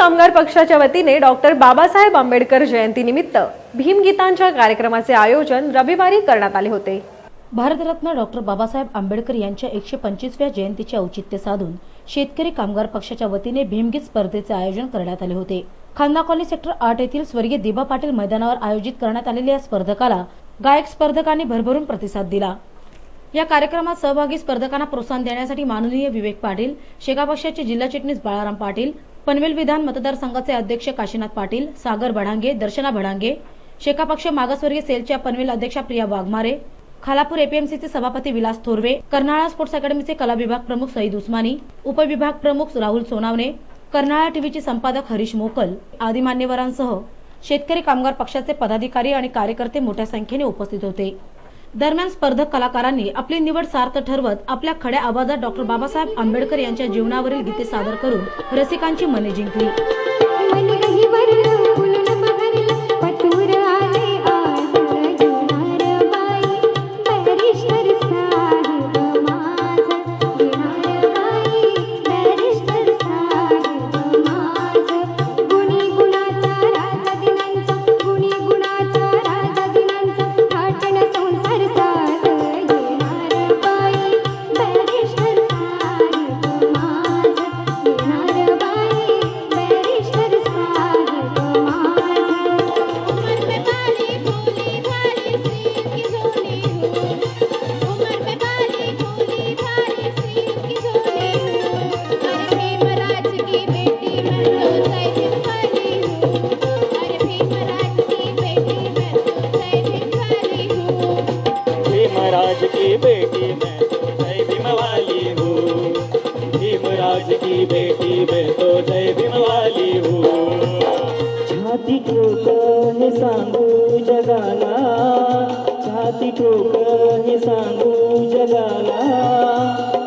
कामगार पक्षाच्या वतीने डॉक्टर बाबासाहेब आंबेडकर जयंतीनिमित्त भीमगीतांच्या कार्यक्रमाचे आयोजन रविवारी करण्यात आले होते। भारतरत्न डॉक्टर बाबासाहेब आंबेडकर यांच्या 125व्या जयंतीचे औचित्य साधून शेतकरी कामगार पक्षाच्या वतीने भीमगीत स्पर्धेचे आयोजन करण्यात आले होते। खांदा कॉलनी सेक्टर 8 येथील स्वर्गीय दिबा पाटील मैदानावर आयोजित करण्यात आलेल्या या स्पर्धकाला गायक स्पर्धकांनी भरभरून प्रतिसाद दिला। या कार्यक्रमात सहभागी स्पर्धकांना प्रोत्साहन देण्यासाठी माननीय विवेक पाटील, शेका पक्षाचे जिल्हा चिटणीस बाळाराम पाटील, पनवेल विधान मतदारसंघाचे अध्यक्ष काशीनाथ पाटील, सागर भडांगे, दर्शना भडांगे, शेका पक्ष मागासवर्गीय सेलच्या पनवेल अध्यक्षा प्रिया वाघमारे, खालापूर एपीएमसीचे सभापती विलास थोरवे, कर्नाळा स्पोर्ट्स अकॅडमीचे कला विभाग प्रमुख सईद उस्मानी, उपविभाग प्रमुख राहुल सोनावणे, कर्नाळा टीव्हीचे संपादक हरीश मोकल आदी मान्यवरांसह शेतकरी कामगार पक्षाचे पदाधिकारी आणि कार्यकर्ते मोठ्या संख्येने उपस्थित होते। दरम्यान स्पर्धक कलाकारांनी आपली निवड सार्थ ठरवत आपल्या खड्या आवाजात डॉक्टर बाबासाहेब आंबेडकर यांच्या जीवनावरील गीते सादर करून रसिकांची मने जिंकली। भीमराज की बेटी मैं जय भीम वाली हूँ, भीमराज की बेटी मैं तो जय भीम वाली हूँ। छाती ठोकर हे सांगू जगाला, छाती ठोकर हे सांगू जगाला,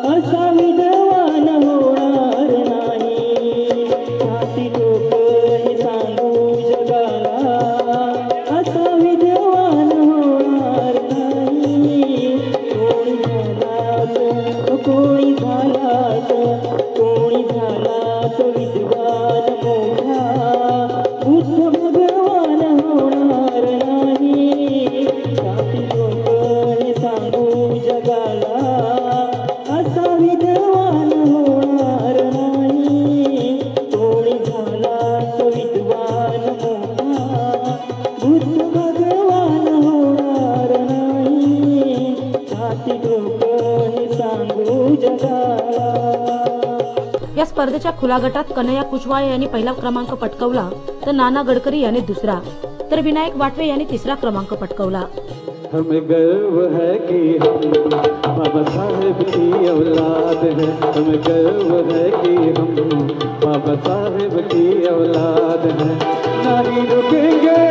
असा विद्वान होणार नाही। छाती ठोकर हे सांगू जगाला, असा विद्वान होणार नाही। कोणी झालाच विद्वान मोठा, बुद्ध भगवान होणार नाही। छाती ठोकर सांगू जगाला, असा विद्वान होणार नाही। कोणी झालाच विद्वान मोठा, बुद्ध भगवान होणार नाही। छाती ठोकर सांगू जगाला। या स्पर्धेच्या खुला गटात कन्हैया कुशवाह यांनी पहिला क्रमांक पटकावला तर नाना गडकरी यांनी दुसरा तर विनायक वाटवे यांनी तिसरा क्रमांक पटकावला। हमें गर्व है कि हम बाबा साहेब की औलाद है, हमें गर्व है कि हम बाबा साहेब की औलाद है। नहीं रुकेंगे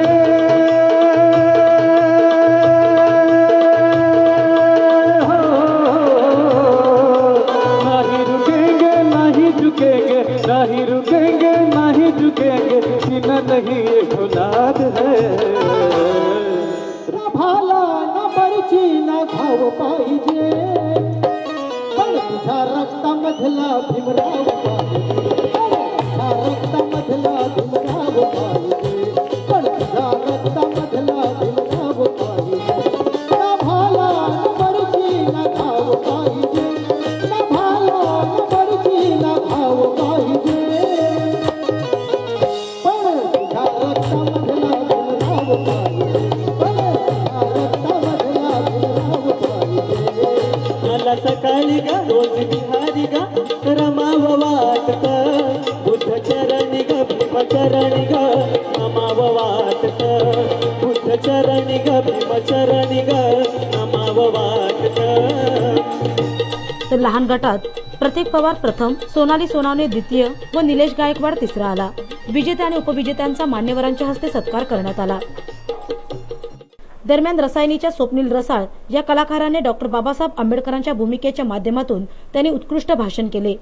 नहीं रुकेंगे नहीं झुकेंगे, सीना नहीं एक औलाद है। ना भाला ना बरची ना घाव पाहिजे, पण तुझ्या रक्तामधला भीमराव पाहिजे, तुझ्या रक्तामधला भीमराव पाहिजे, पण तुझ्या रक्तामधला भीमराव पाहिजे। ना भाला ना बरची ना घाव पाहिजे, ना भाला ना बरची ना घाव पाहिजे, सकाळी गा रोज बिहारी गा रमाव वाटत, बुद्ध चरणी ग भीम चरणी ग नमाव वाटत, बुद्ध चरणी ग भीम चरणी ग नमाव वाटत। तर लहान गटात प्रतीक पवार प्रथम, सोनाली सोनावणे द्वितीय व निलेश गायकवाड तिसरा आला। विजेते आणि उपविजेत्यांचा मान्यवरांच्या हस्ते सत्कार करण्यात आला। दरम्यान रसायनीच्या स्वप्नील रसाळ या कलाकाराने डॉक्टर बाबासाहेब आंबेडकरांच्या भूमिकेच्या माध्यमातून त्यांनी उत्कृष्ट भाषण केले।